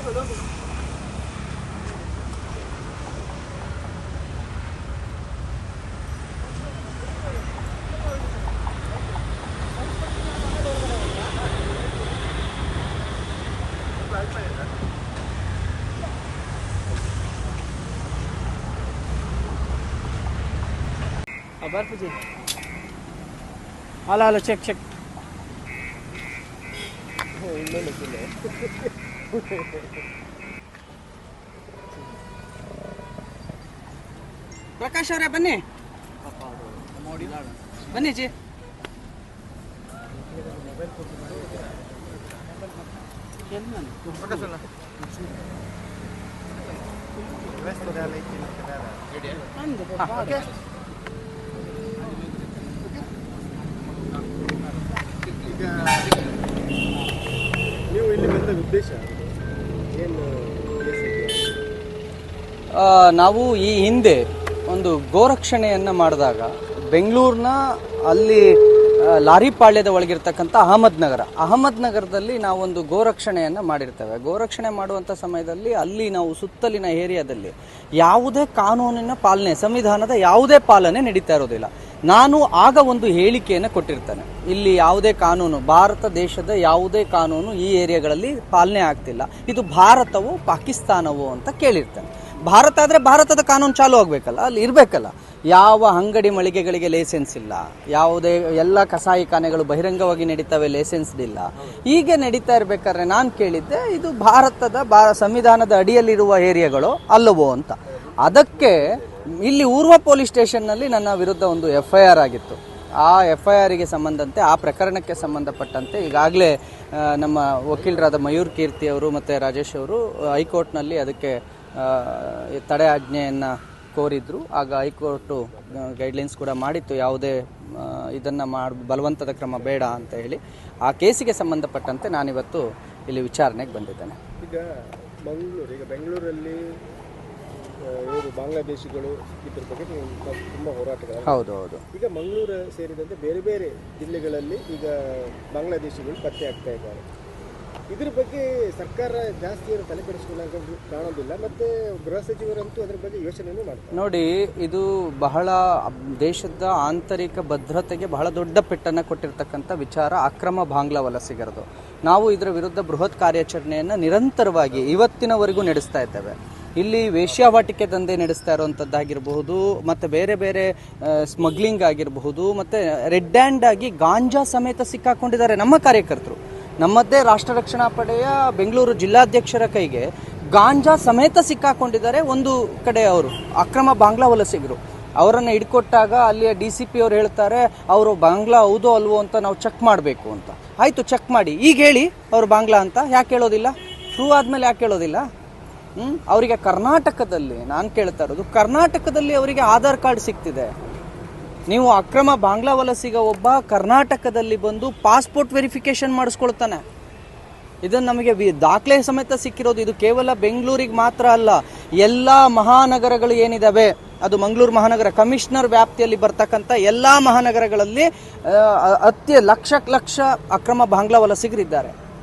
बर्फ जी hello hello check check प्रकाश ಅವರೇ ಬನ್ನಿ ಬನ್ನಿ ಜಿ ಪ್ರಕಾಶ್ ಅಲ್ಲ ನೀವು ಇಲ್ಲಿ ಬಂದ ಉದ್ದೇಶ ಏನು? ನಾವು ಈ ಹಿಂದೆ ಒಂದು ಗೋರಕ್ಷಣೆಯನ್ನು ಮಾಡಿದಾಗ ಬೆಂಗಳೂರಿನ ಅಲ್ಲಿ ಲಾರಿ ಪಾಳ್ಯದ ಒಳಗಿರ್ತಕ್ಕಂಥ ಅಹಮದ್ ನಗರದಲ್ಲಿ ನಾವೊಂದು ಗೋರಕ್ಷಣೆಯನ್ನು ಮಾಡಿರ್ತೇವೆ. ಗೋರಕ್ಷಣೆ ಮಾಡುವಂಥ ಸಮಯದಲ್ಲಿ ಅಲ್ಲಿ ನಾವು ಸುತ್ತಲಿನ ಏರಿಯಾದಲ್ಲಿ ಯಾವುದೇ ಕಾನೂನಿನ ಪಾಲನೆ, ಸಂವಿಧಾನದ ಯಾವುದೇ ಪಾಲನೆ ನಡೀತಾ ಇರೋದಿಲ್ಲ. ನಾನು ಆಗ ಒಂದು ಹೇಳಿಕೆಯನ್ನು ಕೊಟ್ಟಿರ್ತೇನೆ, ಇಲ್ಲಿ ಯಾವುದೇ ಕಾನೂನು, ಭಾರತ ದೇಶದ ಯಾವುದೇ ಕಾನೂನು ಈ ಏರಿಯಾಗಳಲ್ಲಿ ಪಾಲನೆ ಆಗ್ತಿಲ್ಲ, ಇದು ಭಾರತವೋ ಪಾಕಿಸ್ತಾನವೋ ಅಂತ ಕೇಳಿರ್ತೇನೆ. ಭಾರತ ಆದರೆ ಭಾರತದ ಕಾನೂನು ಚಾಲೂ ಆಗಬೇಕಲ್ಲ, ಅಲ್ಲಿ ಇರಬೇಕಲ್ಲ. ಯಾವ ಅಂಗಡಿ ಮಳಿಗೆಗಳಿಗೆ ಲೈಸೆನ್ಸ್ ಇಲ್ಲ, ಯಾವುದೇ ಎಲ್ಲ ಕಸಾಯಿಖಾನೆಗಳು ಬಹಿರಂಗವಾಗಿ ನಡೀತವೆ, ಲೈಸೆನ್ಸ್ ಇಲ್ಲ. ಹೀಗೆ ನಡೀತಾ ಇರಬೇಕಾದ್ರೆ ನಾನು ಕೇಳಿದ್ದೆ, ಇದು ಭಾರತದ ಸಂವಿಧಾನದ ಅಡಿಯಲ್ಲಿರುವ ಏರಿಯಾಗಳು ಅಲ್ಲವೋ ಅಂತ. ಅದಕ್ಕೆ ಇಲ್ಲಿ ಊರ್ವ ಪೊಲೀಸ್ ಸ್ಟೇಷನ್ನಲ್ಲಿ ನನ್ನ ವಿರುದ್ಧ ಒಂದು FIR ಆಗಿತ್ತು. ಆ FIRಗೆ ಸಂಬಂಧಂತೆ, ಆ ಪ್ರಕರಣಕ್ಕೆ ಸಂಬಂಧಪಟ್ಟಂತೆ ಈಗಾಗಲೇ ನಮ್ಮ ವಕೀಲರಾದ ಮಯೂರ್ ಕೀರ್ತಿ ಅವರು ಮತ್ತು ರಾಜೇಶ್ ಅವರು ಹೈಕೋರ್ಟ್ನಲ್ಲಿ ಅದಕ್ಕೆ ತಡೆ ಆಜ್ಞೆಯನ್ನು ಕೋರಿದ್ರು. ಆಗ ಹೈಕೋರ್ಟು ಗೈಡ್ಲೈನ್ಸ್ ಕೂಡ ಮಾಡಿತ್ತು, ಯಾವುದೇ ಇದನ್ನು ಬಲವಂತದ ಕ್ರಮ ಬೇಡ ಅಂತ ಹೇಳಿ. ಆ ಕೇಸಿಗೆ ಸಂಬಂಧಪಟ್ಟಂತೆ ನಾನಿವತ್ತು ಇಲ್ಲಿ ವಿಚಾರಣೆಗೆ ಬಂದಿದ್ದೇನೆ. ಈಗ ಬೆಂಗಳೂರಲ್ಲಿ ಇವರು ಬಾಂಗ್ಲಾದೇಶಿಗಳು ಇದ್ರ ಬಗ್ಗೆ ತುಂಬ ಹೋರಾಟಗಳು. ಹೌದು ಹೌದು. ಈಗ ಮಂಗಳೂರು ಸೇರಿದಂತೆ ಬೇರೆ ಬೇರೆ ಜಿಲ್ಲೆಗಳಲ್ಲಿ ಈಗ ಬಾಂಗ್ಲಾದೇಶಿಗಳು ಪತ್ತೆ ಆಗ್ತಾ ಇದ್ದಾರೆ. ಇದ್ರ ಬಗ್ಗೆ ಸರ್ಕಾರ ಜಾಸ್ತಿ ಏನು ತಲೆ ಕೆಡಿಸ್ಕೊಳ್ಳೋಕೆ ಕಾಣೋದಿಲ್ಲ, ಮತ್ತು ಗೃಹ ಸಚಿವರಂತೂ ಅದ್ರ ಬಗ್ಗೆ ಯೋಚನೆಯೂ ಮಾಡ್ತಾರೆ. ನೋಡಿ, ಇದು ಬಹಳ ದೇಶದ ಆಂತರಿಕ ಭದ್ರತೆಗೆ ಬಹಳ ದೊಡ್ಡ ಪೆಟ್ಟನ್ನು ಕೊಟ್ಟಿರ್ತಕ್ಕಂಥ ವಿಚಾರ ಅಕ್ರಮ ಬಾಂಗ್ಲಾ ವಲಸಿಗರದು. ನಾವು ಇದರ ವಿರುದ್ಧ ಬೃಹತ್ ಕಾರ್ಯಾಚರಣೆಯನ್ನು ನಿರಂತರವಾಗಿ ಇವತ್ತಿನವರೆಗೂ ನಡೆಸ್ತಾ ಇದ್ದೇವೆ. ಇಲ್ಲಿ ವೇಶ್ಯಾವಾಟಿಕೆ ದಂಧೆ ನಡೆಸ್ತಾ ಇರುವಂಥದ್ದಾಗಿರಬಹುದು, ಮತ್ತು ಬೇರೆ ಬೇರೆ ಸ್ಮಗ್ಲಿಂಗ್ ಆಗಿರಬಹುದು, ಮತ್ತು ರೆಡ್ ಹ್ಯಾಂಡ್ ಆಗಿ ಗಾಂಜಾ ಸಮೇತ ಸಿಕ್ಕಾಕೊಂಡಿದ್ದಾರೆ ನಮ್ಮ ಕಾರ್ಯಕರ್ತರು. ನಮ್ಮದೇ ರಾಷ್ಟ್ರ ರಕ್ಷಣಾ ಪಡೆಯ ಬೆಂಗಳೂರು ಜಿಲ್ಲಾಧ್ಯಕ್ಷರ ಕೈಗೆ ಗಾಂಜಾ ಸಮೇತ ಸಿಕ್ಕಾಕೊಂಡಿದ್ದಾರೆ. ಒಂದು ಕಡೆ ಅವರು ಅಕ್ರಮ ಬಾಂಗ್ಲಾ ವಲಸಿಗರು, ಅವರನ್ನು ಹಿಡ್ಕೊಟ್ಟಾಗ ಅಲ್ಲಿಯ DCP ಅವರು ಹೇಳ್ತಾರೆ, ಅವರು ಬಾಂಗ್ಲಾ ಹೌದೋ ಅಲ್ವೋ ಅಂತ ನಾವು ಚೆಕ್ ಮಾಡಬೇಕು ಅಂತ. ಆಯಿತು, ಚೆಕ್ ಮಾಡಿ, ಈಗ ಹೇಳಿ ಅವರು ಬಾಂಗ್ಲಾ ಅಂತ. ಯಾಕೆ ಹೇಳೋದಿಲ್ಲ? ಪ್ರೂವ್ ಆದಮೇಲೆ ಯಾಕೆ ಹೇಳೋದಿಲ್ಲ? ಅವರಿಗೆ ಕರ್ನಾಟಕದಲ್ಲಿ, ನಾನು ಕೇಳ್ತಾ ಇರೋದು, ಕರ್ನಾಟಕದಲ್ಲಿ ಅವರಿಗೆ ಆಧಾರ್ ಕಾರ್ಡ್ ಸಿಗ್ತಿದೆ. ನೀವು ಅಕ್ರಮ ಬಾಂಗ್ಲಾ ವಲಸಿಗ ಒಬ್ಬ ಕರ್ನಾಟಕದಲ್ಲಿ ಬಂದು ಪಾಸ್ಪೋರ್ಟ್ ವೆರಿಫಿಕೇಶನ್ ಮಾಡಿಸ್ಕೊಳ್ತಾನೆ. ಇದನ್ನು ನಮಗೆ ದಾಖಲೆ ಸಮೇತ ಸಿಕ್ಕಿರೋದು. ಇದು ಕೇವಲ ಬೆಂಗಳೂರಿಗೆ ಮಾತ್ರ ಅಲ್ಲ, ಎಲ್ಲ ಮಹಾನಗರಗಳು ಏನಿದಾವೆ, ಅದು ಮಂಗಳೂರು ಮಹಾನಗರ ಕಮಿಷನರ್ ವ್ಯಾಪ್ತಿಯಲ್ಲಿ ಬರ್ತಕ್ಕಂಥ ಎಲ್ಲ ಮಹಾನಗರಗಳಲ್ಲಿ ಲಕ್ಷ ಅಕ್ರಮ ಬಾಂಗ್ಲಾ ವಲಸಿಗರಿದ್ದಾರೆ.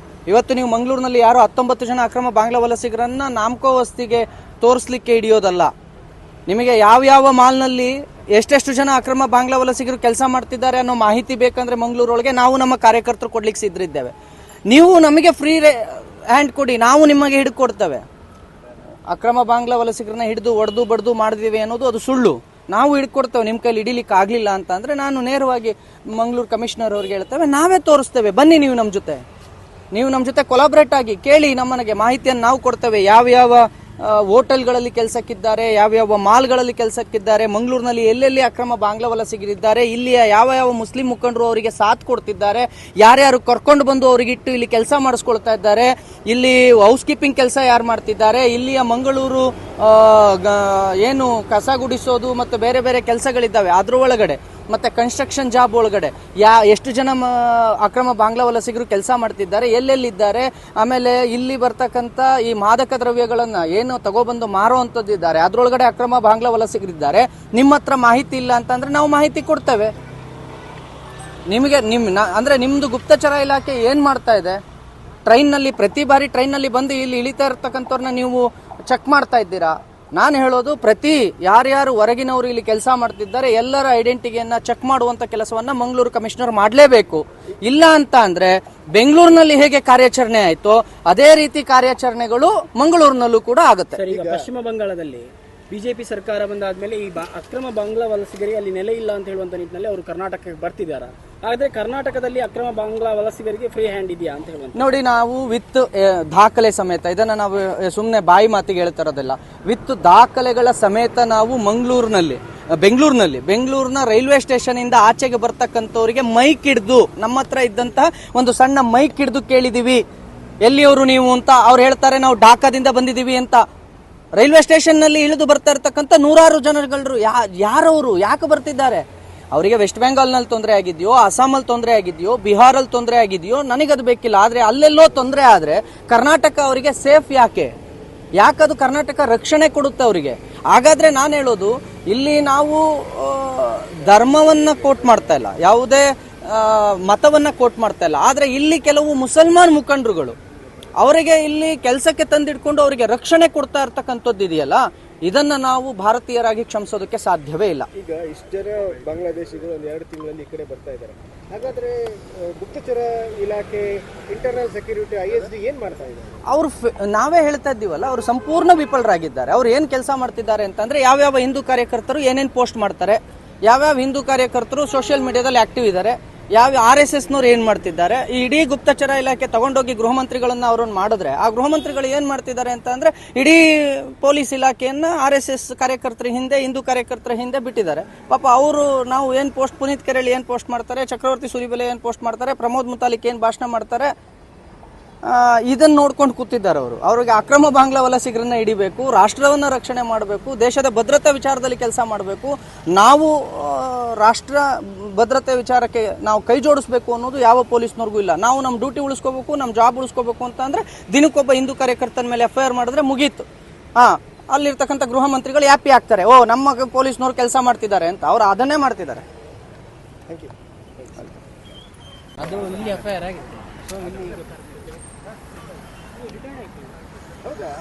ಇವತ್ತು ನೀವು ಮಂಗಳೂರಿನಲ್ಲಿ ಯಾರೋ 19 ಜನ ಅಕ್ರಮ ಬಾಂಗ್ಲಾ ವಲಸಿಗರನ್ನ ನಾಮಕೋವಸ್ತಿಗೆ ತೋರಿಸ್ಲಿಕ್ಕೆ ಹಿಡಿಯೋದಲ್ಲ. ನಿಮಗೆ ಯಾವ ಮಾಲ್ನಲ್ಲಿ ಎಷ್ಟೆಷ್ಟು ಜನ ಅಕ್ರಮ ಬಾಂಗ್ಲಾ ವಲಸಿಗರು ಕೆಲಸ ಮಾಡ್ತಿದ್ದಾರೆ ಅನ್ನೋ ಮಾಹಿತಿ ಬೇಕಂದ್ರೆ ಮಂಗಳೂರೊಳಗೆ ನಾವು ನಮ್ಮ ಕಾರ್ಯಕರ್ತರು ಕೊಡ್ಲಿಕ್ಕೆ ಸಿದ್ರಿದ್ದೇವೆ. ನೀವು ನಮಗೆ ಫ್ರೀ ಹ್ಯಾಂಡ್ ಕೊಡಿ, ನಾವು ನಿಮಗೆ ಹಿಡ್ಕೊಡ್ತೇವೆ. ಅಕ್ರಮ ಬಾಂಗ್ಲಾ ವಲಸಿಗರನ್ನ ಹಿಡಿದು ಒಡೆದು ಬಡ್ದು ಮಾಡಿದೀವಿ ಅನ್ನೋದು ಅದು ಸುಳ್ಳು. ನಾವು ಹಿಡ್ಕೊಡ್ತೇವೆ. ನಿಮ್ಮ ಕೈಲಿ ಹಿಡಿಲಿಕ್ಕೆ ಆಗಲಿಲ್ಲ ಅಂತಂದರೆ ನಾನು ನೇರವಾಗಿ ಮಂಗಳೂರು ಕಮಿಷನರ್ ಅವ್ರಿಗೆ ಹೇಳ್ತೇವೆ, ನಾವೇ ತೋರಿಸ್ತೇವೆ, ಬನ್ನಿ ನೀವು ನಮ್ಮ ಜೊತೆ ಕೊಲಾಬ್ರೇಟ್ ಆಗಿ ಕೇಳಿ, ನಮ್ಮನೆಗೆ ಮಾಹಿತಿಯನ್ನು ನಾವು ಕೊಡ್ತೇವೆ. ಯಾವ್ಯಾವ ಹೋಟೆಲ್ಗಳಲ್ಲಿ ಕೆಲಸಕ್ಕಿದ್ದಾರೆ, ಯಾವ್ಯಾವ ಮಾಲ್ಗಳಲ್ಲಿ ಕೆಲಸಕ್ಕಿದ್ದಾರೆ, ಮಂಗಳೂರಿನಲ್ಲಿ ಎಲ್ಲೆಲ್ಲಿ ಅಕ್ರಮ ಬಾಂಗ್ಲಾ ವಲಸಿಗರಿದ್ದಾರೆ, ಇಲ್ಲಿಯ ಯಾವ ಮುಸ್ಲಿಂ ಮುಖಂಡರು ಅವರಿಗೆ ಸಾಥ್ ಕೊಡ್ತಿದ್ದಾರೆ, ಯಾರ್ಯಾರು ಕರ್ಕೊಂಡು ಬಂದು ಅವರಿಗಿಟ್ಟು ಇಲ್ಲಿ ಕೆಲಸ ಮಾಡಿಸ್ಕೊಳ್ತಾ ಇದ್ದಾರೆ, ಇಲ್ಲಿ ಹೌಸ್ ಕೀಪಿಂಗ್ ಕೆಲಸ ಯಾರು ಮಾಡ್ತಿದ್ದಾರೆ, ಇಲ್ಲಿಯ ಮಂಗಳೂರು ಏನು ಕಸ ಗುಡಿಸೋದು ಮತ್ತು ಬೇರೆ ಬೇರೆ ಕೆಲಸಗಳಿದ್ದಾವೆ ಅದ್ರ ಒಳಗಡೆ, ಮತ್ತು ಕನ್ಸ್ಟ್ರಕ್ಷನ್ ಜಾಬ್ ಒಳಗಡೆ ಎಷ್ಟು ಜನ ಅಕ್ರಮ ಬಾಂಗ್ಲಾ ವಲಸಿಗರು ಕೆಲಸ ಮಾಡ್ತಿದ್ದಾರೆ, ಎಲ್ಲೆಲ್ಲಿದ್ದಾರೆ, ಆಮೇಲೆ ಇಲ್ಲಿ ಬರ್ತಕ್ಕಂಥ ಈ ಮಾದಕ ದ್ರವ್ಯಗಳನ್ನು ಏನು ತಗೊಬಂದು ಮಾರೋ ಅಂಥದ್ದಿದ್ದಾರೆ, ಅದರೊಳಗಡೆ ಅಕ್ರಮ ಬಾಂಗ್ಲಾ ವಲಸಿಗರಿದ್ದಾರೆ. ನಿಮ್ಮ ಹತ್ರ ಮಾಹಿತಿ ಇಲ್ಲ ಅಂತಂದರೆ ನಾವು ಮಾಹಿತಿ ಕೊಡ್ತೇವೆ ನಿಮಗೆ. ಅಂದರೆ ನಿಮ್ಮದು ಗುಪ್ತಚರ ಇಲಾಖೆ ಏನು ಮಾಡ್ತಾ ಇದೆ? ಟ್ರೈನ್ನಲ್ಲಿ ಪ್ರತಿ ಬಾರಿ ಟ್ರೈನ್ನಲ್ಲಿ ಬಂದು ಇಲ್ಲಿ ಇಳಿತಾ ಇರ್ತಕ್ಕಂಥವ್ರನ್ನ ನೀವು ಚೆಕ್ ಮಾಡ್ತಾ ಇದ್ದೀರಾ? ನಾನು ಹೇಳೋದು ಪ್ರತಿ ಯಾರ್ಯಾರು ಹೊರಗಿನವರು ಇಲ್ಲಿ ಕೆಲಸ ಮಾಡ್ತಿದ್ದಾರೆ ಎಲ್ಲರ ಐಡೆಂಟಿಟಿಯನ್ನ ಚೆಕ್ ಮಾಡುವಂತ ಕೆಲಸವನ್ನ ಮಂಗಳೂರು ಕಮಿಷನರ್ ಮಾಡಲೇಬೇಕು. ಇಲ್ಲ ಅಂತ ಅಂದ್ರೆ ಬೆಂಗಳೂರಿನಲ್ಲಿ ಹೇಗೆ ಕಾರ್ಯಾಚರಣೆ ಆಯ್ತೋ ಅದೇ ರೀತಿ ಕಾರ್ಯಾಚರಣೆಗಳು ಮಂಗಳೂರಿನಲ್ಲೂ ಕೂಡ ಆಗುತ್ತೆ. ಈಗ ಪಶ್ಚಿಮ ಬಂಗಾಳದಲ್ಲಿ ಬಿಜೆಪಿ ಸರ್ಕಾರ ಬಂದಾದ್ಮೇಲೆ ಈ ಅಕ್ರಮ ಬಾಂಗ್ಲಾ ವಲಸಿಗರಿಗೆ ಅಲ್ಲಿ ನೆಲೆ ಇಲ್ಲ ಅಂತ ಹೇಳುವಂತ ನಿಟ್ಟಿನಲ್ಲಿ ಅವರು ಕರ್ನಾಟಕಕ್ಕೆ ಬರ್ತಿದ್ದಾರೆ. ಆದ್ರೆ ಕರ್ನಾಟಕದಲ್ಲಿ ಅಕ್ರಮ ಬಾಂಗ್ಲಾ ವಲಸಿಗರಿಗೆ ಫ್ರೀ ಹ್ಯಾಂಡ್ ಇದೆಯಾ ಅಂತ ಹೇಳುವಂತ ನೋಡಿ, ನಾವು ವಿತ್ ದಾಖಲೆ ಸಮೇತ ಇದನ್ನ ನಾವು ಸುಮ್ಮನೆ ಬಾಯಿ ಮಾತಿಗೆ ಹೇಳ್ತಾರದಲ್ಲ, ವಿತ್ ದಾಖಲೆಗಳ ಸಮೇತ ನಾವು ಬೆಂಗಳೂರಿನ ರೈಲ್ವೆ ಸ್ಟೇಷನ್ ಇಂದ ಆಚೆಗೆ ಬರ್ತಕ್ಕಂಥವರಿಗೆ ಮೈಕ್ ಹಿಡಿದು ನಮ್ಮ ಹತ್ರ ಇದ್ದಂತಹ ಒಂದು ಸಣ್ಣ ಮೈಕ್ ಹಿಡಿದು ಕೇಳಿದೀವಿ ಎಲ್ಲಿಯವರು ನೀವು ಅಂತ. ಅವ್ರು ಹೇಳ್ತಾರೆ ನಾವು ಢಾಕಾದಿಂದ ಬಂದಿದೀವಿ ಅಂತ. ರೈಲ್ವೆ ಸ್ಟೇಷನ್ ನಲ್ಲಿ ಇಳಿದು ಬರ್ತಾ ಇರ್ತಕ್ಕಂಥ ನೂರಾರು ಜನಗಳು ಯಾರವರು, ಯಾಕೆ ಬರ್ತಿದ್ದಾರೆ? ಅವರಿಗೆ ವೆಸ್ಟ್ ಬೆಂಗಾಲ್ ನಲ್ಲಿ ತೊಂದರೆ ಆಗಿದೆಯೋ, ಅಸ್ಸಾಮಲ್ಲಿ ತೊಂದರೆ ಆಗಿದೆಯೋ, ಬಿಹಾರಲ್ಲಿ ತೊಂದರೆ ಆಗಿದೆಯೋ, ನನಗದು ಬೇಕಿಲ್ಲ. ಆದ್ರೆ ಅಲ್ಲೆಲ್ಲೋ ತೊಂದರೆ ಆದ್ರೆ ಕರ್ನಾಟಕ ಅವರಿಗೆ ಸೇಫ್ ಯಾಕದು ಕರ್ನಾಟಕ ರಕ್ಷಣೆ ಕೊಡುತ್ತೆ ಅವರಿಗೆ. ಹಾಗಾದ್ರೆ ನಾನು ಹೇಳೋದು, ಇಲ್ಲಿ ನಾವು ಧರ್ಮವನ್ನ ಕೋಟ್ ಮಾಡ್ತಾ ಇಲ್ಲ, ಯಾವುದೇ ಮತವನ್ನ ಕೋಟ್ ಮಾಡ್ತಾ ಇಲ್ಲ. ಆದ್ರೆ ಇಲ್ಲಿ ಕೆಲವು ಮುಸಲ್ಮಾನ್ ಮುಖಂಡರುಗಳು ಅವರಿಗೆ ಇಲ್ಲಿ ಕೆಲಸಕ್ಕೆ ತಂದಿಡ್ಕೊಂಡು ಅವರಿಗೆ ರಕ್ಷಣೆ ಕೊಡ್ತಾ ಇರ್ತಕ್ಕಂಥದ್ದು ಇದೆಯಲ್ಲ, ಇದನ್ನ ನಾವು ಭಾರತೀಯರಾಗಿ ಕ್ಷಮಿಸೋದಕ್ಕೆ ಸಾಧ್ಯವೇ ಇಲ್ಲ. ಈಗ ಇಷ್ಟು ಜನ ಬಾಂಗ್ಲಾದೇಶಿಗಳು ಒಂದು 2 ತಿಂಗಳಲ್ಲಿ ಈ ಕಡೆ ಬರ್ತಾ ಇದ್ದಾರೆ. ಹಾಗಾದ್ರೆ ಗುಪ್ತಚರ ಇಲಾಖೆ, ಇಂಟರ್ನಲ್ ಸೆಕ್ಯೂರಿಟಿ, ISD ಏನ್ ಮಾಡ್ತಾ ಇದ್ದಾರೆ? ಅವರು ನಾವೇ ಹೇಳ್ತಾ ಇದ್ದೀವಲ್ಲ, ಅವರು ಸಂಪೂರ್ಣ ವಿಫಲರಾಗಿದ್ದಾರೆ. ಅವ್ರು ಏನ್ ಕೆಲಸ ಮಾಡ್ತಿದ್ದಾರೆ ಅಂತಂದ್ರೆ, ಯಾವ್ಯಾವ ಹಿಂದೂ ಕಾರ್ಯಕರ್ತರು ಏನೇನ್ ಪೋಸ್ಟ್ ಮಾಡ್ತಾರೆ, ಯಾವ್ಯಾವ ಹಿಂದೂ ಕಾರ್ಯಕರ್ತರು ಸೋಷಿಯಲ್ ಮೀಡಿಯಾದಲ್ಲಿ ಆಕ್ಟಿವ್ ಇದ್ದಾರೆ, ಯಾವ RSS ನವ್ರು ಏನ್ ಮಾಡ್ತಿದ್ದಾರೆ, ಈ ಇಡೀ ಗುಪ್ತಚರ ಇಲಾಖೆ ತಗೊಂಡೋಗಿ ಗೃಹ ಮಂತ್ರಿಗಳನ್ನ ಅವ್ರನ್ನ ಮಾಡಿದ್ರೆ ಆ ಗೃಹ ಮಂತ್ರಿಗಳು ಏನ್ ಮಾಡ್ತಿದ್ದಾರೆ ಅಂತ ಅಂದ್ರೆ ಇಡೀ ಪೊಲೀಸ್ ಇಲಾಖೆಯನ್ನ RSS ಕಾರ್ಯಕರ್ತರ ಹಿಂದೆ, ಹಿಂದೂ ಕಾರ್ಯಕರ್ತರ ಹಿಂದೆ ಬಿಟ್ಟಿದ್ದಾರೆ. ಪಾಪ ಅವರು ನಾವು ಏನ್ ಪೋಸ್ಟ್, ಪುನೀತ್ ಕೆರಳಿ ಏನ್ ಪೋಸ್ಟ್ ಮಾಡ್ತಾರೆ, ಚಕ್ರವರ್ತಿ ಸೂಲಿಬೆಲೆ ಏನ್ ಪೋಸ್ಟ್ ಮಾಡ್ತಾರೆ, ಪ್ರಮೋದ್ ಮುತಾಲಿಕ್ ಏನ್ ಭಾಷಣ ಮಾಡ್ತಾರೆ, ಇದನ್ನ ನೋಡ್ಕೊಂಡು ಕೂತಿದ್ದಾರೆ ಅವರು. ಅವ್ರಿಗೆ ಅಕ್ರಮ ಬಾಂಗ್ಲಾ ವಲಸಿಗರನ್ನ ಹಿಡಿಬೇಕು, ರಾಷ್ಟ್ರವನ್ನ ರಕ್ಷಣೆ ಮಾಡಬೇಕು, ದೇಶದ ಭದ್ರತಾ ವಿಚಾರದಲ್ಲಿ ಕೆಲಸ ಮಾಡಬೇಕು. ನಾವು ರಾಷ್ಟ್ರ ಭದ್ರತೆ ವಿಚಾರಕ್ಕೆ ನಾವು ಕೈ ಜೋಡಿಸ್ಬೇಕು ಅನ್ನೋದು ಯಾವ ಪೊಲೀಸ್ನವ್ರಿಗೂ ಇಲ್ಲ. ನಾವು ನಮ್ಮ ಡ್ಯೂಟಿ ಉಳಿಸ್ಕೋಬೇಕು, ನಮ್ಮ ಜಾಬ್ ಉಳಿಸ್ಕೋಬೇಕು ಅಂತ ಅಂದ್ರೆ ದಿನಕ್ಕೊಬ್ಬ ಹಿಂದೂ ಕಾರ್ಯಕರ್ತನ ಮೇಲೆ FIR ಮಾಡಿದ್ರೆ ಮುಗೀತು. ಅಲ್ಲಿರ್ತಕ್ಕಂಥ ಗೃಹ ಮಂತ್ರಿಗಳು ಹ್ಯಾಪಿ ಆಗ್ತಾರೆ, ಓ ನಮ್ಮ ಪೊಲೀಸ್ನವ್ರು ಕೆಲಸ ಮಾಡ್ತಿದ್ದಾರೆ ಅಂತ. ಅವ್ರು ಅದನ್ನೇ ಮಾಡ್ತಿದ್ದಾರೆ. ಅದು ಇಲ್ಲಿ FIR ಆಗಿದೆ. ಹೌದಾ?